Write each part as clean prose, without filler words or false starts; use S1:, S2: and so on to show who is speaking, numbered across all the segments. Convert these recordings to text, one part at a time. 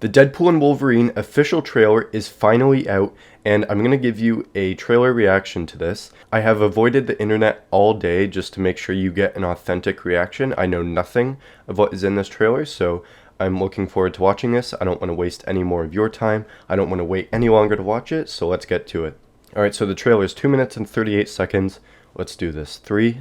S1: The Deadpool and Wolverine official trailer is finally out, and I'm going to give you a trailer reaction to this. I have avoided the internet all day just to make sure you get an authentic reaction. I know nothing of what is in this trailer, so I'm looking forward to watching this. I don't want to waste any more of your time. I don't want to wait any longer to watch it, so let's get to it. Alright, so the trailer is 2 minutes and 38 seconds. Let's do this. 3,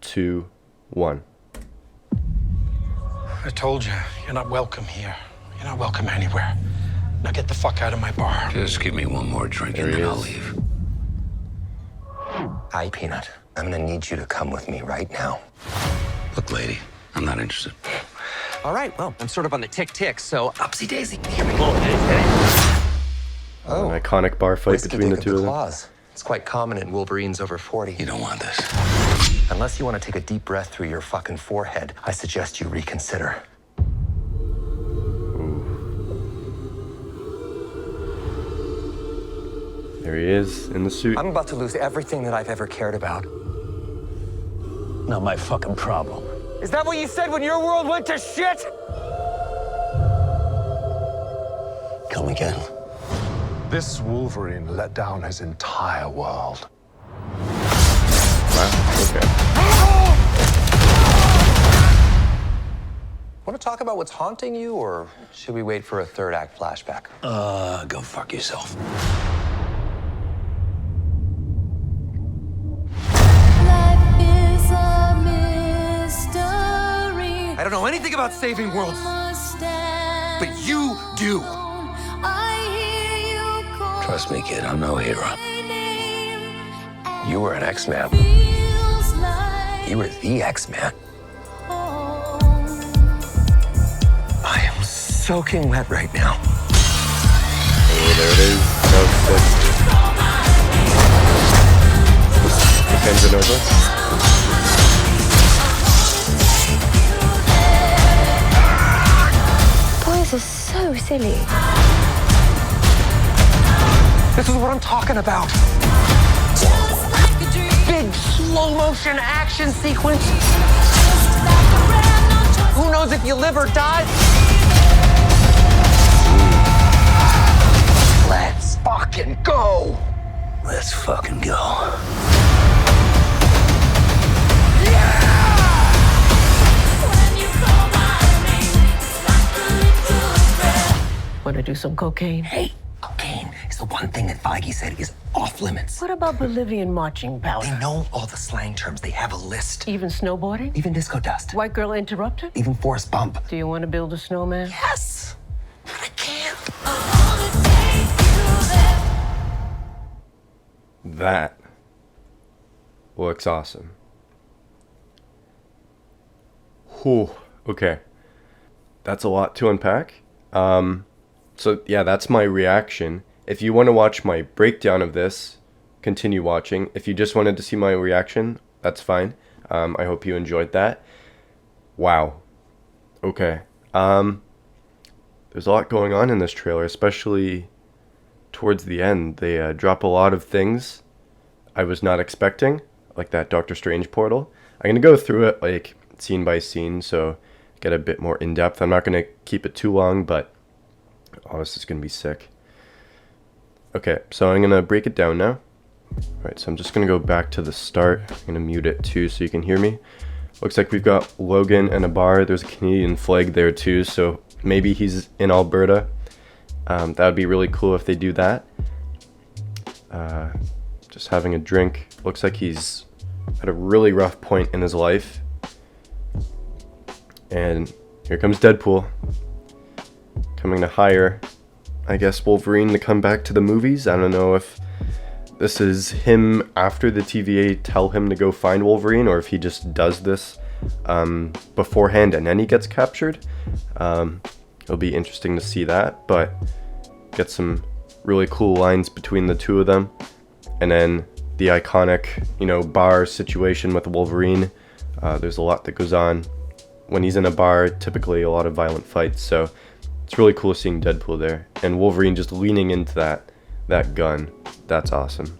S1: 2, 1.
S2: I told you, you're not welcome here. You're not welcome anywhere. Now get the fuck out of my bar.
S3: Just give me one more drink and then I'll leave.
S4: Hi, Peanut. I'm gonna need you to come with me right now.
S3: Look, lady, I'm not interested.
S4: All right, well, I'm sort of on the tick-tick, so upsy daisy.
S2: Here we go.
S1: An iconic bar fight between the two of them.
S4: Claws. It's quite common in Wolverines over 40.
S3: You don't want this.
S4: Unless you want to take a deep breath through your fucking forehead, I suggest you reconsider.
S1: There he is in the suit.
S4: I'm about to lose everything that I've ever cared about.
S2: Not my fucking problem.
S4: Is that what you said when your world went to shit?
S3: Come again.
S5: This Wolverine let down his entire world.
S1: Wow, okay.
S4: Want to talk about what's haunting you, or should we wait for a third act flashback?
S3: Go fuck yourself.
S4: I don't know anything about saving worlds, but you do.
S3: Trust me, kid, I'm no hero.
S4: You were an X-Man. You were the X-Man. I am soaking wet right now.
S1: Oh, there it is. That was sick. Defends Nova.
S6: Boys are so silly.
S4: This is what I'm talking about. Big slow motion action sequence. Who knows if you live or die? Let's fucking go.
S3: Let's fucking go.
S7: Want to do some cocaine?
S4: Hey, cocaine is the one thing that Feige said is off limits.
S7: What about Bolivian marching
S4: They
S7: powder?
S4: know all the slang terms. They have a list.
S7: Even snowboarding?
S4: Even disco dust.
S7: White girl interrupted?
S4: Even forest bump.
S7: Do you want to build a snowman?
S4: Yes, but I can't.
S1: That looks awesome. Whew. Okay. That's a lot to unpack. So yeah, that's my reaction. If you want to watch my breakdown of this, continue watching. If you just wanted to see my reaction, that's fine. I hope you enjoyed that. Wow. Okay. There's a lot going on in this trailer, especially towards the end. They drop a lot of things I was not expecting, like that Doctor Strange portal. I'm going to go through it like scene by scene, so get a bit more in depth. I'm not going to keep it too long, but oh, this is going to be sick. Okay, so I'm going to break it down now. Alright, so I'm just going to go back to the start. I'm going to mute it too so you can hear me. Looks like we've got Logan and a bar. There's a Canadian flag there too, so maybe he's in Alberta. That would be really cool if they do that. Just having a drink. Looks like he's at a really rough point in his life. And here comes Deadpool. Coming to hire, I guess, Wolverine to come back to the movies. I don't know if this is him after the TVA tell him to go find Wolverine, or if he just does this beforehand and then he gets captured. It'll be interesting to see that, but get some really cool lines between the two of them. And then the iconic, bar situation with Wolverine. There's a lot that goes on when he's in a bar, typically a lot of violent fights, so it's really cool seeing Deadpool there. And Wolverine just leaning into that gun. That's awesome.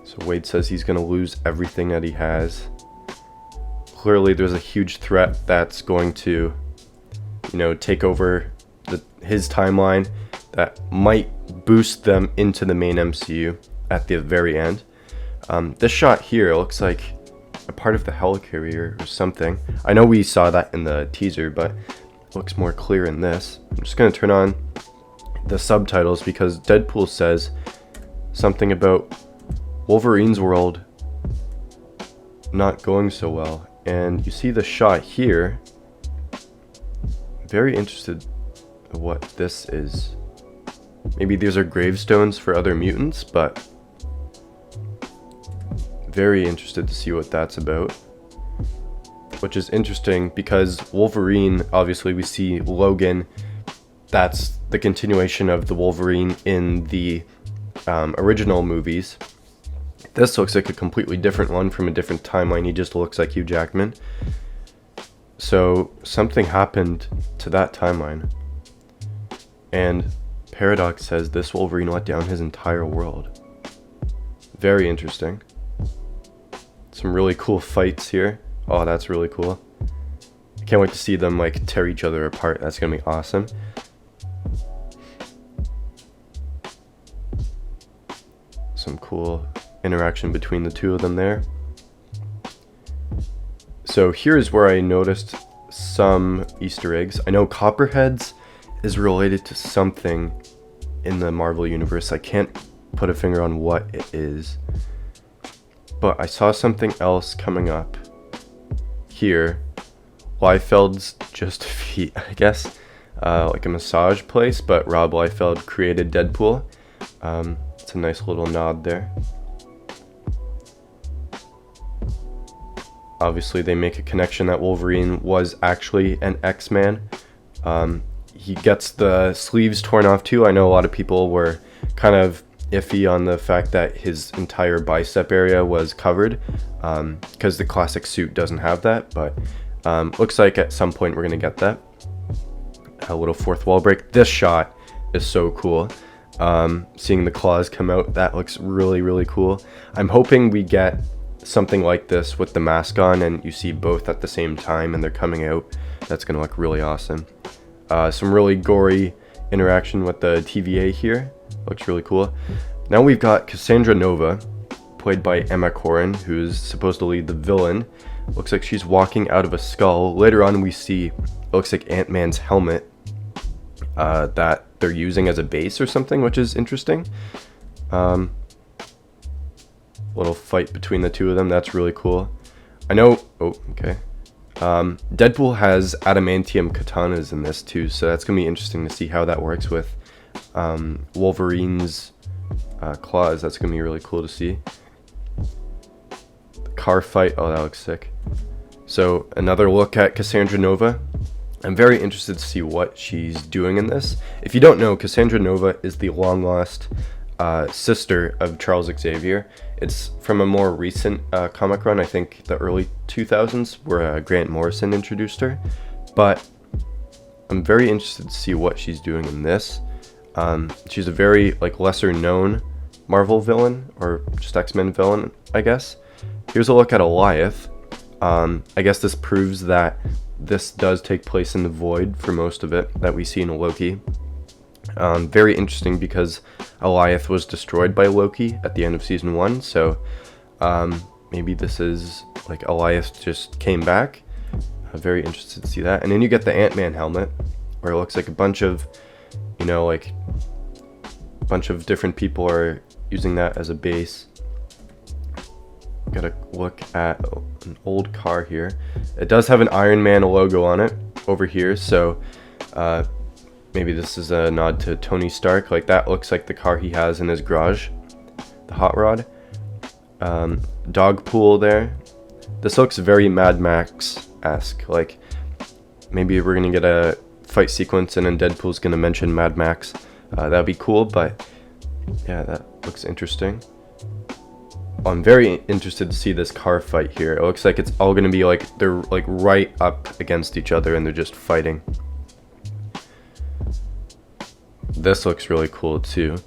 S1: So Wade says he's going to lose everything that he has. clearly there's a huge threat that's going to, you know, take over his timeline that might boost them into the main MCU at the very end. This shot here looks like a part of the helicarrier or something. I know we saw that in the teaser, but it looks more clear in this. I'm just going to turn on the subtitles because Deadpool says something about Wolverine's world not going so well. And you see the shot here. Very interested in what this is. Maybe these are gravestones for other mutants, but very interested to see what that's about. Which is interesting because Wolverine, obviously we see Logan. That's the continuation of the Wolverine in the original movies. This looks like a completely different one from a different timeline. He just looks like Hugh Jackman. So something happened to that timeline. And Paradox says this Wolverine let down his entire world. Very interesting. Some really cool fights here. Oh, that's really cool. I can't wait to see them like tear each other apart. That's gonna be awesome. Some cool interaction between the two of them there. So here's where I noticed some Easter eggs. I know Copperheads is related to something in the Marvel universe. I can't put a finger on what it is, but I saw something else coming up here. Liefeld's just feet, I guess, like a massage place, but Rob Liefeld created Deadpool. It's a nice little nod there. Obviously they make a connection that Wolverine was actually an X-Man. He gets the sleeves torn off too. I know a lot of people were kind of iffy on the fact that his entire bicep area was covered because the classic suit doesn't have that, but looks like at some point we're gonna get that. A little fourth wall break. This shot is so cool. Seeing the claws come out, that looks really, really cool. I'm hoping we get something like this with the mask on and you see both at the same time and they're coming out. That's gonna look really awesome. Some really gory interaction with the TVA here. Looks really cool. Now we've got Cassandra Nova, played by Emma Corrin, who's supposedly the villain. Looks like she's walking out of a skull. Later on we see, it looks like Ant-Man's helmet that they're using as a base or something, which is interesting. Little fight between the two of them. That's really cool. I know. Oh, okay. Deadpool has adamantium katanas in this too, so that's gonna be interesting to see how that works with Wolverine's claws. That's gonna be really cool to see. The car fight. Oh, that looks sick. So another look at Cassandra Nova. I'm very interested to see what she's doing in this. If you don't know, Cassandra Nova is the long lost sister of Charles Xavier. It's from a more recent comic run, I think the early 2000s, where Grant Morrison introduced her. But I'm very interested to see what she's doing in this. She's a very like lesser known Marvel villain, or just X-Men villain, I guess. Here's a look at Alioth. I guess this proves that this does take place in the Void for most of it that we see in Loki. Very interesting because Alioth was destroyed by Loki at the end of season 1, so maybe this is like Alioth just came back. Very interested to see that. And then you get the Ant-Man helmet, where it looks like a bunch of, you know, like a bunch of different people are using that as a base. Gotta look at an old car here. It does have an Iron Man logo on it over here, so maybe this is a nod to Tony Stark. Like that looks like the car he has in his garage, the hot rod. Dog pool there. This looks very Mad Max-esque. Like maybe we're gonna get a fight sequence and then Deadpool's gonna mention Mad Max. That'd be cool, but yeah, that looks interesting. I'm very interested to see this car fight here. It looks like it's all gonna be like they're like right up against each other and they're just fighting. This looks really cool too.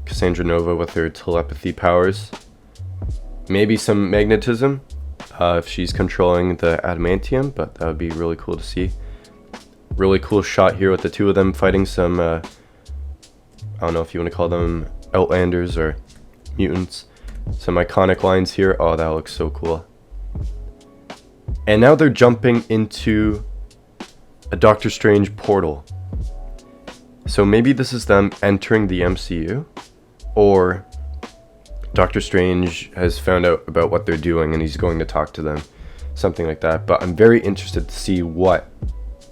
S1: Cassandra Nova with her telepathy powers. Maybe some magnetism. if she's controlling the adamantium, but that would be really cool to see. Really cool shot here with the two of them fighting some, I don't know if you want to call them Outlanders or mutants. Some iconic lines here. Oh, that looks so cool. And now they're jumping into a Doctor Strange portal. So maybe this is them entering the MCU, or Doctor Strange has found out about what they're doing and he's going to talk to them. Something like that. But I'm very interested to see what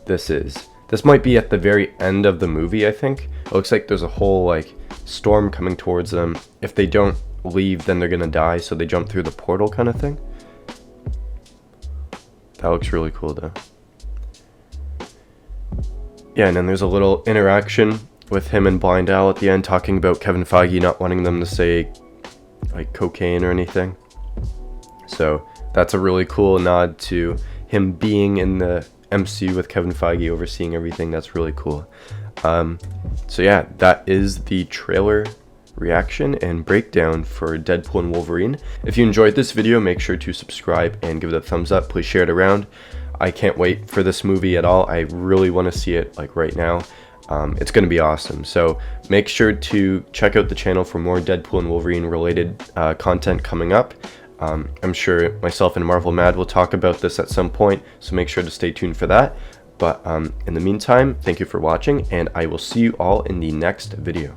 S1: this is. This might be at the very end of the movie, I think. It looks like there's a whole like storm coming towards them. If they don't leave, then they're gonna die, so they jump through the portal kind of thing. That looks really cool though. Yeah, and then there's a little interaction with him and Blind Al at the end, talking about Kevin Feige not wanting them to say like cocaine or anything. So that's a really cool nod to him being in the MCU with Kevin Feige overseeing everything. That's really cool. So yeah, that is the trailer reaction and breakdown for Deadpool and Wolverine. If you enjoyed this video, make sure to subscribe and give it a thumbs up. Please share it around. I can't wait for this movie at all. I really want to see it like right now. It's going to be awesome. So make sure to check out the channel for more Deadpool and Wolverine related content coming up. I'm sure myself and Marvel Mad will talk about this at some point, so make sure to stay tuned for that. But in the meantime, thank you for watching, and I will see you all in the next video.